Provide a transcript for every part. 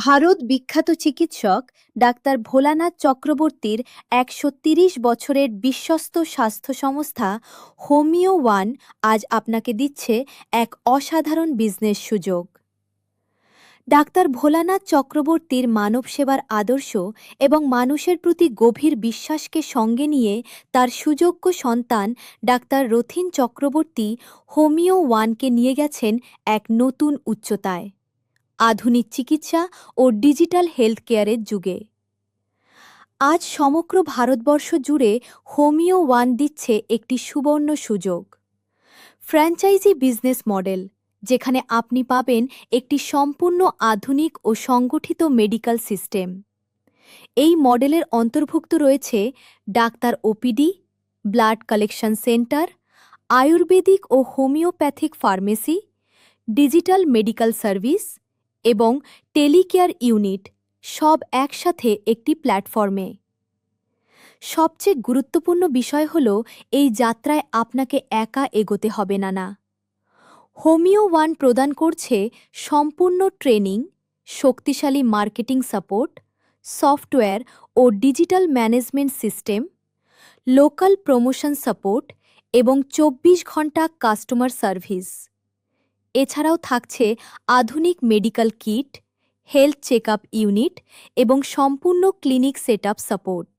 ভারত বিখ্যাত চিকিৎসক ডাক্তার ভোলানাথ চক্রবর্তীর ১৩০ বছরের বিশ্বস্ত স্বাস্থ্য সংস্থা হোমিও ওয়ান আজ আপনাকে দিচ্ছে এক অসাধারণ বিজনেস সুযোগ। ডাক্তার ভোলানাথ চক্রবর্তীর মানব সেবার আদর্শ এবং মানুষের প্রতি গভীর বিশ্বাসকে সঙ্গে নিয়ে তার সুযোগ্য সন্তান ডাক্তার রথীন চক্রবর্তী হোমিও ওয়ানকে নিয়ে গেছেন এক নতুন উচ্চতায়, আধুনিক চিকিৎসা ও ডিজিটাল হেলথ কেয়ারের যুগে। আজ সমগ্র ভারতবর্ষ জুড়ে হোমিও ওয়ান দিচ্ছে একটি সুবর্ণ সুযোগ। ফ্র্যাঞ্চাইজি বিজনেস মডেল, যেখানে আপনি পাবেন একটি সম্পূর্ণ আধুনিক ও সংগঠিত মেডিকেল সিস্টেম। এই মডেলের অন্তর্ভুক্ত রয়েছে ডাক্তার OPD, blood collection centre, Ayurvedic ও homeopathic pharmacy, digital medical service এবং টেলিকেয়ার ইউনিট, সব একসাথে একটি প্ল্যাটফর্মে। সবচেয়ে গুরুত্বপূর্ণ বিষয় হল, এই যাত্রায় আপনাকে একা এগোতে হবে না। হোমিও ওয়ান প্রদান করছে সম্পূর্ণ ট্রেনিং, শক্তিশালী মার্কেটিং সাপোর্ট, সফটওয়্যার ও digital management system, local promotion support এবং ২৪ ঘন্টা কাস্টমার সার্ভিস। এছাড়াও থাকছে আধুনিক medical kit, health checkup unit এবং সম্পূর্ণ ক্লিনিক সেটআপ সাপোর্ট।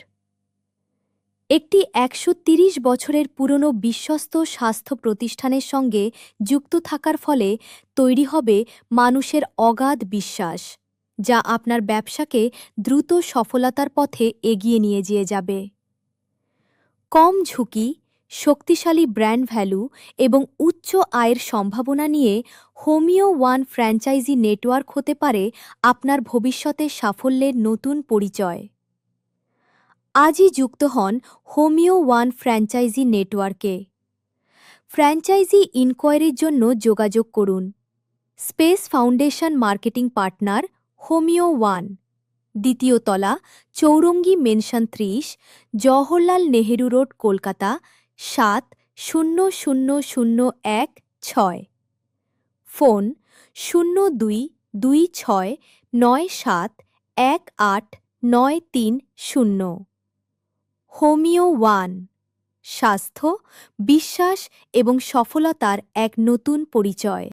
একটি ১৩০ বছরের পুরনো বিশ্বস্ত স্বাস্থ্য প্রতিষ্ঠানের সঙ্গে যুক্ত থাকার ফলে তৈরি হবে মানুষের অগাধ বিশ্বাস, যা আপনার ব্যবসাকে দ্রুত সফলতার পথে এগিয়ে নিয়ে যাবে। কম ঝুঁকি, শক্তিশালী ব্র্যান্ড ভ্যালু এবং উচ্চ আয়ের সম্ভাবনা নিয়ে হোমিও ওয়ান ফ্র্যাঞ্চাইজি নেটওয়ার্ক হতে পারে আপনার ভবিষ্যতের সাফল্যের নতুন পরিচয়। আজই যুক্ত হন হোমিও ওয়ান ফ্র্যাঞ্চাইজি নেটওয়ার্কে। ফ্র্যাঞ্চাইজি ইনকোয়ারির জন্য যোগাযোগ করুন। Space Foundation marketing partner, Homeo One, দ্বিতীয় তলা, Chowringhee mansion ৩০, Jawaharlal Nehru road, Kolkata ৭০০০১৬। Phone 0226971893। Homeo One, স্বাস্থ্য, বিশ্বাস এবং সফলতার এক নতুন পরিচয়।